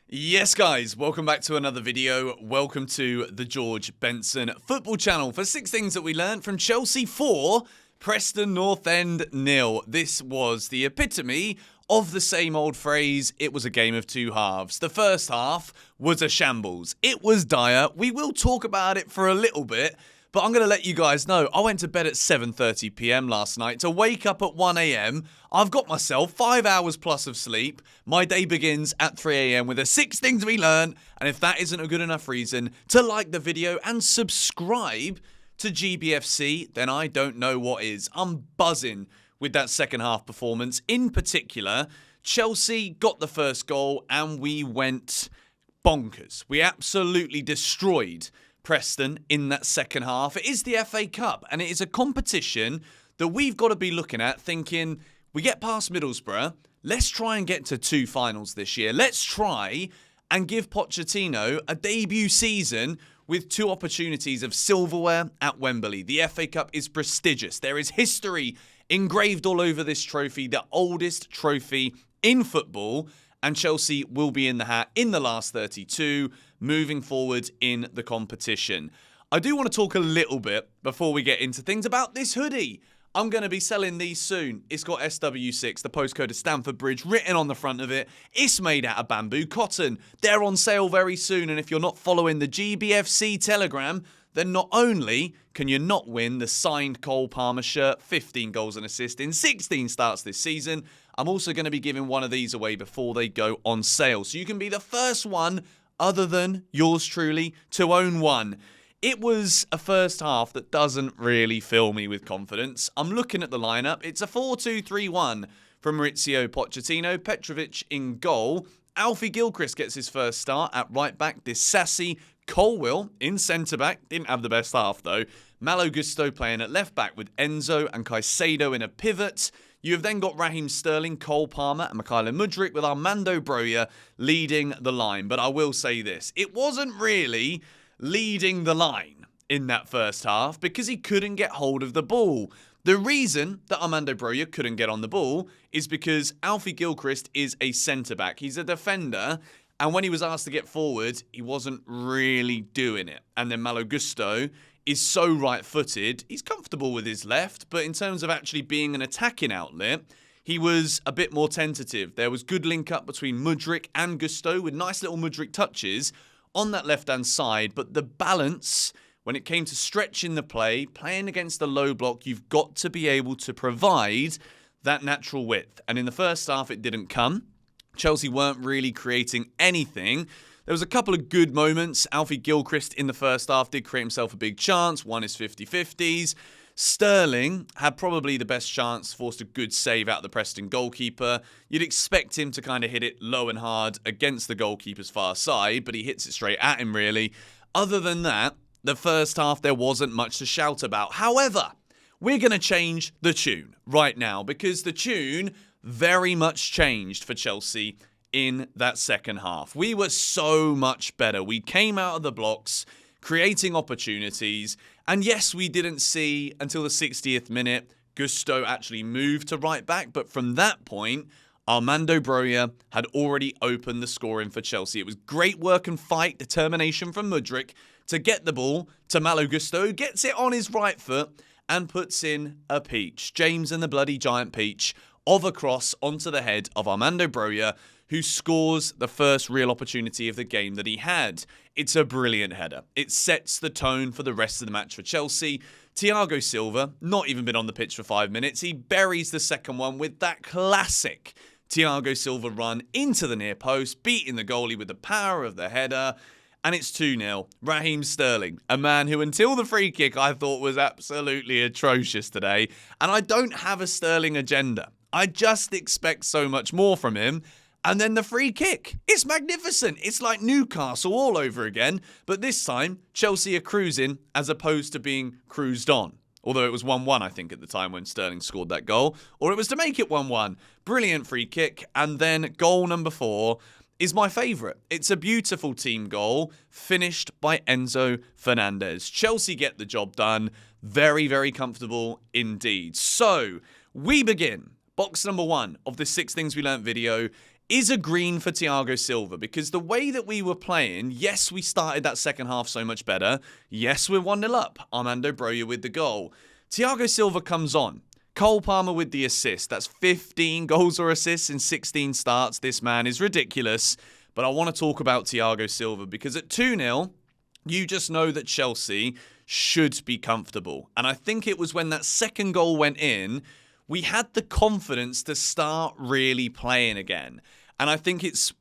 Yes, guys, welcome back to another video. Welcome to the George Benson football channel for 6 things that we learned from Chelsea 4, Preston North End 0. This was the epitome of the same old phrase, it was a game of two halves. The first half was a shambles. It was dire. We will talk about it for a little bit, but I'm going to let you guys know, I went to bed at 7:30 p.m. last night to wake up at 1 a.m. I've got myself 5 hours plus of sleep. My day begins at 3 a.m. with the 6 things we learned. And if that isn't a good enough reason to like the video and subscribe to GBFC, then I don't know what is. I'm buzzing with that second half performance. In particular, Chelsea got the first goal and we went bonkers. We absolutely destroyed Preston in that second half. It is the FA Cup and it is a competition that we've got to be looking at thinking, we get past Middlesbrough, let's try and get to 2 finals this year. Let's try and give Pochettino a debut season with 2 opportunities of silverware at Wembley. The FA Cup is prestigious. There is history engraved all over this trophy, the oldest trophy in football, and Chelsea will be in the hat in the last 32, moving forward in the competition. I do want to talk a little bit before we get into things about this hoodie. I'm going to be selling these soon. It's got SW6, the postcode of Stamford Bridge, written on the front of it. It's made out of bamboo cotton. They're on sale very soon, and if you're not following the GBFC Telegram, then not only can you not win the signed Cole Palmer shirt, 15 goals and assists in 16 starts this season, I'm also going to be giving one of these away before they go on sale. So you can be the first one, other than yours truly, to own one. It was a first half that doesn't really fill me with confidence. I'm looking at the lineup. It's a 4-2-3-1 from Maurizio Pochettino. Petrovic in goal. Alfie Gilchrist gets his first start at right back. Disassi Colwill in centre back. Didn't have the best half though. Malo Gusto playing at left back with Enzo and Caicedo in a pivot. You have then got Raheem Sterling, Cole Palmer and Mykhailo Mudryk with Armando Broja leading the line. But I will say this, it wasn't really leading the line in that first half because he couldn't get hold of the ball. The reason that Armando Broja couldn't get on the ball is because Alfie Gilchrist is a centre-back. He's a defender, and when he was asked to get forward, he wasn't really doing it. And then Malo Gusto is so right-footed, he's comfortable with his left, but in terms of actually being an attacking outlet, he was a bit more tentative. There was good link-up between Mudryk and Gusto with nice little Mudryk touches on that left-hand side, but the balance, when it came to stretching the play, playing against the low block, you've got to be able to provide that natural width. And in the first half, it didn't come. Chelsea weren't really creating anything. There was a couple of good moments. Alfie Gilchrist in the first half did create himself a big chance. Won his 50-50s. Sterling had probably the best chance, forced a good save out of the Preston goalkeeper. You'd expect him to kind of hit it low and hard against the goalkeeper's far side, but he hits it straight at him, really. Other than that, the first half, there wasn't much to shout about. However, we're going to change the tune right now because the tune very much changed for Chelsea in that second half. We were so much better. We came out of the blocks, creating opportunities. And yes, we didn't see until the 60th minute Gusto actually moved to right back. But from that point, Armando Broja had already opened the scoring for Chelsea. It was great work and fight, determination from Mudryk to get the ball to Malo Gusto, who gets it on his right foot and puts in a peach. James and the bloody giant peach of a cross onto the head of Armando Broja, who scores the first real opportunity of the game that he had. It's a brilliant header. It sets the tone for the rest of the match for Chelsea. Thiago Silva, not even been on the pitch for 5 minutes. He buries the second one with that classic Thiago Silva run into the near post, beating the goalie with the power of the header. And it's 2-0. Raheem Sterling, a man who until the free kick I thought was absolutely atrocious today. And I don't have a Sterling agenda. I just expect so much more from him. And then the free kick. It's magnificent. It's like Newcastle all over again. But this time, Chelsea are cruising as opposed to being cruised on. Although it was 1-1, I think, at the time when Sterling scored that goal. Or it was to make it 1-1. Brilliant free kick. And then goal number 4 is my favourite. It's a beautiful team goal finished by Enzo Fernandez. Chelsea get the job done. Very, very comfortable indeed. So, we begin. Box number 1 of the 6 things we learnt video is a green for Thiago Silva, because the way that we were playing, yes, we started that second half so much better. Yes, we're 1-0 up. Armando Broja with the goal. Thiago Silva comes on. Cole Palmer with the assist. That's 15 goals or assists in 16 starts. This man is ridiculous. But I want to talk about Thiago Silva, because at 2-0, you just know that Chelsea should be comfortable. And I think it was when that second goal went in, we had the confidence to start really playing again. And I think it's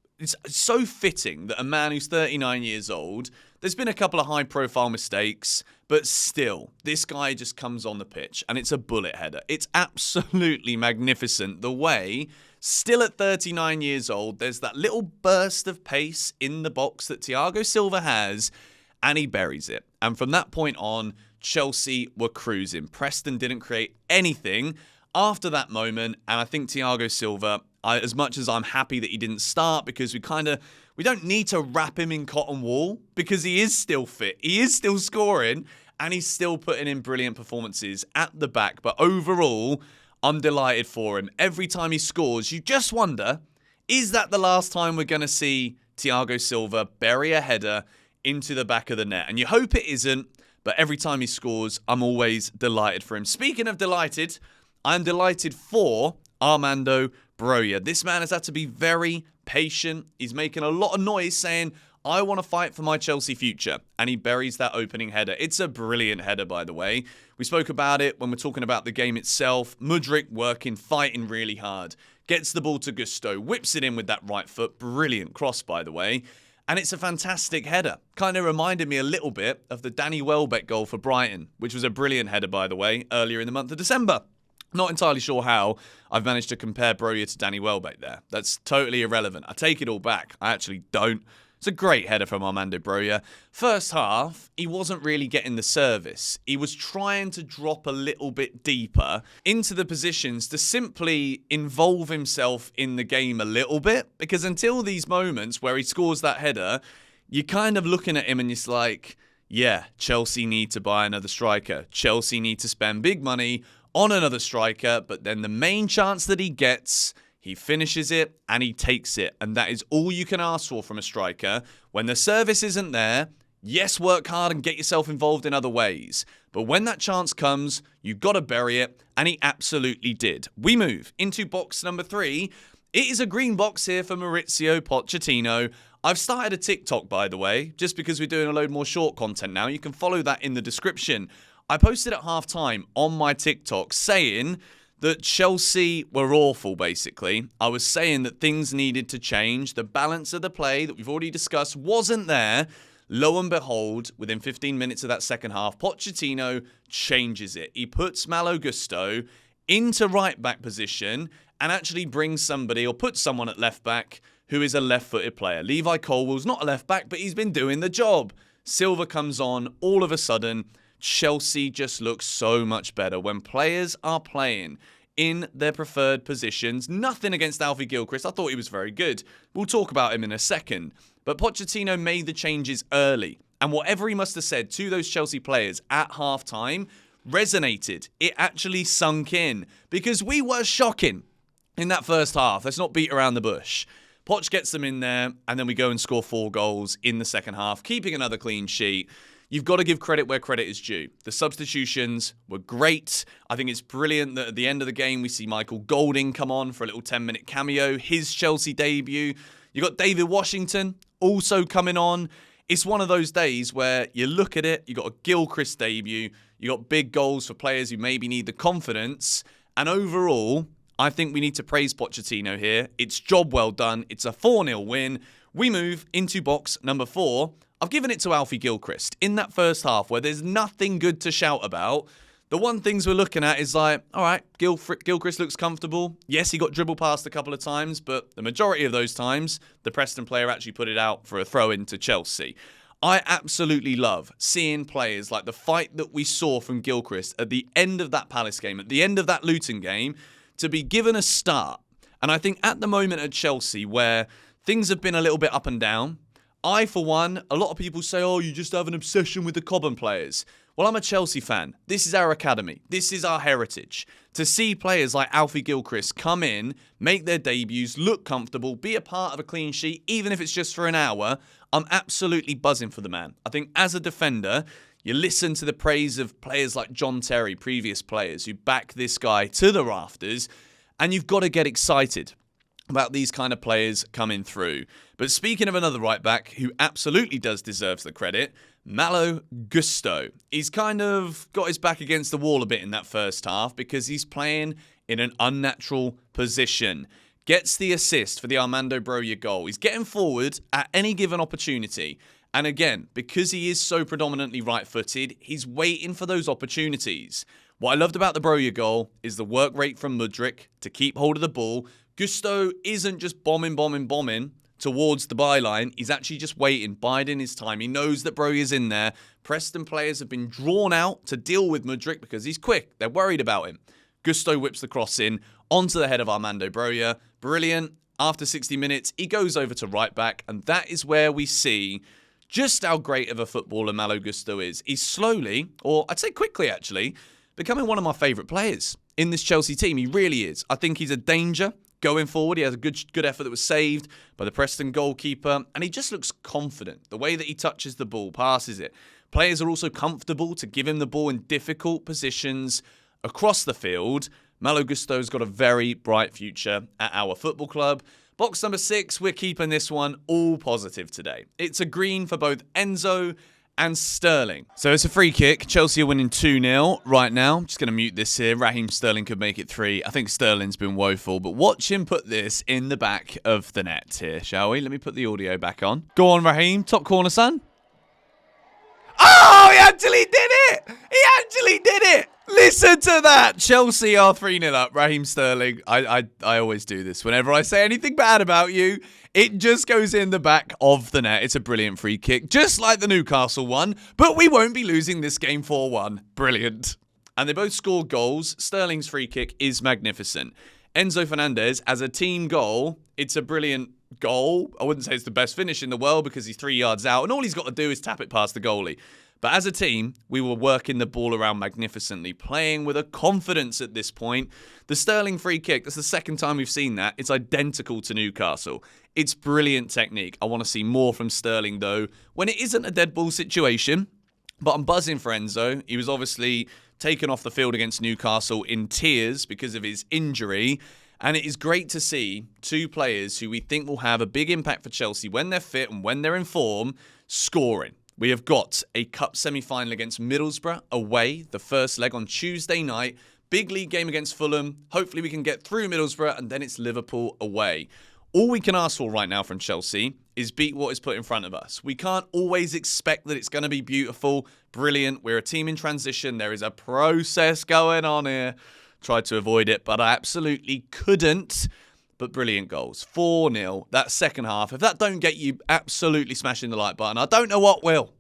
so fitting that a man who's 39 years old, there's been a couple of high-profile mistakes, but still, this guy just comes on the pitch and it's a bullet header. It's absolutely magnificent the way, still at 39 years old, there's that little burst of pace in the box that Thiago Silva has, and he buries it. And from that point on, Chelsea were cruising. Preston didn't create anything after that moment, and I think Thiago Silva, as much as I'm happy that he didn't start, because we don't need to wrap him in cotton wool, because he is still fit, he is still scoring, and he's still putting in brilliant performances at the back. But overall, I'm delighted for him. Every time he scores, you just wonder, is that the last time we're going to see Thiago Silva bury a header into the back of the net? And you hope it isn't, but every time he scores, I'm always delighted for him. Speaking of delighted, I'm delighted for Armando Broja. This man has had to be very patient. He's making a lot of noise saying, I want to fight for my Chelsea future. And he buries that opening header. It's a brilliant header, by the way. We spoke about it when we're talking about the game itself. Mudryk working, fighting really hard. Gets the ball to Gusto, whips it in with that right foot. Brilliant cross, by the way. And it's a fantastic header. Kind of reminded me a little bit of the Danny Welbeck goal for Brighton, which was a brilliant header, by the way, earlier in the month of December. Not entirely sure how I've managed to compare Broja to Danny Welbeck there. That's totally irrelevant. I take it all back. I actually don't. It's a great header from Armando Broja. First half, he wasn't really getting the service. He was trying to drop a little bit deeper into the positions to simply involve himself in the game a little bit. Because until these moments where he scores that header, you're kind of looking at him and it's like, yeah, Chelsea need to buy another striker. Chelsea need to spend big money on another striker, but then the main chance that he gets, he finishes it and he takes it. And that is all you can ask for from a striker. When the service isn't there, yes, work hard and get yourself involved in other ways. But when that chance comes, you've got to bury it, and he absolutely did. We move into box number 3. It is a green box here for Mauricio Pochettino. I've started a TikTok, by the way, just because we're doing a load more short content now. You can follow that in the description. I posted at halftime on my TikTok saying that Chelsea were awful, basically. I was saying that things needed to change. The balance of the play that we've already discussed wasn't there. Lo and behold, within 15 minutes of that second half, Pochettino changes it. He puts Malo Gusto into right-back position and actually brings somebody, or puts someone at left-back, who is a left-footed player. Levi Colwell's not a left-back, but he's been doing the job. Silva comes on. All of a sudden, Chelsea just looks so much better when players are playing in their preferred positions. Nothing against Alfie Gilchrist. I thought he was very good. We'll talk about him in a second. But Pochettino made the changes early. And whatever he must have said to those Chelsea players at halftime resonated. It actually sunk in. Because we were shocking in that first half. Let's not beat around the bush. Poch gets them in there, and then we go and score 4 goals in the second half, keeping another clean sheet. You've got to give credit where credit is due. The substitutions were great. I think it's brilliant that at the end of the game, we see Michael Golding come on for a little 10-minute cameo, his Chelsea debut. You got David Washington also coming on. It's one of those days where you look at it, you got a Gilchrist debut, you got big goals for players who maybe need the confidence. And overall, I think we need to praise Pochettino here. It's job well done. It's a 4-0 win. We move into box number 4. I've given it to Alfie Gilchrist. In that first half where there's nothing good to shout about, the one things we're looking at is like, all right, Gilchrist looks comfortable. Yes, he got dribbled past a couple of times, but the majority of those times, the Preston player actually put it out for a throw-in to Chelsea. I absolutely love seeing players like the fight that we saw from Gilchrist at the end of that Palace game, at the end of that Luton game, to be given a start. And I think at the moment at Chelsea, where things have been a little bit up and down, I, for one, a lot of people say, oh, you just have an obsession with the Cobham players. Well, I'm a Chelsea fan. This is our academy. This is our heritage. To see players like Alfie Gilchrist come in, make their debuts, look comfortable, be a part of a clean sheet, even if it's just for an hour, I'm absolutely buzzing for the man. I think as a defender, you listen to the praise of players like John Terry, previous players who back this guy to the rafters, and you've got to get excited about these kind of players coming through. But speaking of another right-back who absolutely does deserve the credit, Malo Gusto. He's kind of got his back against the wall a bit in that first half because he's playing in an unnatural position. Gets the assist for the Armando Broja goal. He's getting forward at any given opportunity. And again, because he is so predominantly right-footed, he's waiting for those opportunities. What I loved about the Broja goal is the work rate from Mudryk to keep hold of the ball. Gusto isn't just bombing towards the byline. He's actually just waiting, biding his time. He knows that Broja's in there. Preston players have been drawn out to deal with Mudryk because he's quick. They're worried about him. Gusto whips the cross in onto the head of Armando Broja. Brilliant. After 60 minutes, he goes over to right back, and that is where we see just how great of a footballer Malo Gusto is. He's slowly, or I'd say quickly actually, becoming one of my favourite players in this Chelsea team. He really is. I think he's a danger going forward. He has a good effort that was saved by the Preston goalkeeper, and he just looks confident. The way that he touches the ball, passes it. Players are also comfortable to give him the ball in difficult positions across the field. Malo Gusto's got a very bright future at our football club. Box number 6, we're keeping this one all positive today. It's a green for both Enzo and Sterling. So it's a free kick. Chelsea are winning 2-0 right now. I'm just going to mute this here. Raheem Sterling could make it 3. I think Sterling's been woeful, but watch him put this in the back of the net here, shall we? Let me put the audio back on. Go on, Raheem. Top corner, son. Oh, he actually did it! He actually did it! Listen to that! Chelsea are 3-0 up. Raheem Sterling. I always do this. Whenever I say anything bad about you, it just goes in the back of the net. It's a brilliant free kick, just like the Newcastle one, but we won't be losing this game 4-1. Brilliant. And they both scored goals. Sterling's free kick is magnificent. Enzo Fernandez, as a team goal, it's a brilliant goal. I wouldn't say it's the best finish in the world because he's 3 yards out, and all he's got to do is tap it past the goalie. But as a team, we were working the ball around magnificently, playing with a confidence at this point. The Sterling free kick, that's the second time we've seen that. It's identical to Newcastle. It's brilliant technique. I want to see more from Sterling, though, when it isn't a dead ball situation. But I'm buzzing for Enzo. He was obviously taken off the field against Newcastle in tears because of his injury. And it is great to see two players who we think will have a big impact for Chelsea when they're fit and when they're in form, scoring. We have got a cup semi-final against Middlesbrough away, the first leg on Tuesday night. Big league game against Fulham. Hopefully we can get through Middlesbrough, and then it's Liverpool away. All we can ask for right now from Chelsea is beat what is put in front of us. We can't always expect that it's going to be beautiful, brilliant. We're a team in transition. There is a process going on here. Tried to avoid it, but I absolutely couldn't. But brilliant goals. 4-0. That second half, if that don't get you absolutely smashing the like button, I don't know what will.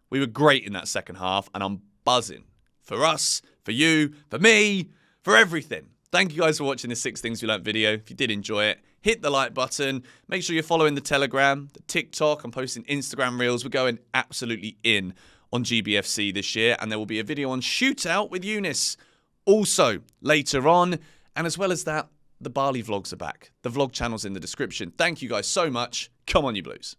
We were great in that second half, and I'm buzzing. For us, for you, for me, for everything. Thank you guys for watching this 6 Things We Learnt video. If you did enjoy it, hit the like button. Make sure you're following the Telegram, the TikTok. I'm posting Instagram Reels. We're going absolutely in on GBFC this year, and there will be a video on Shootout with Eunice also later on. And as well as that, the Bali vlogs are back. The vlog channel's in the description. Thank you guys so much. Come on, you Blues.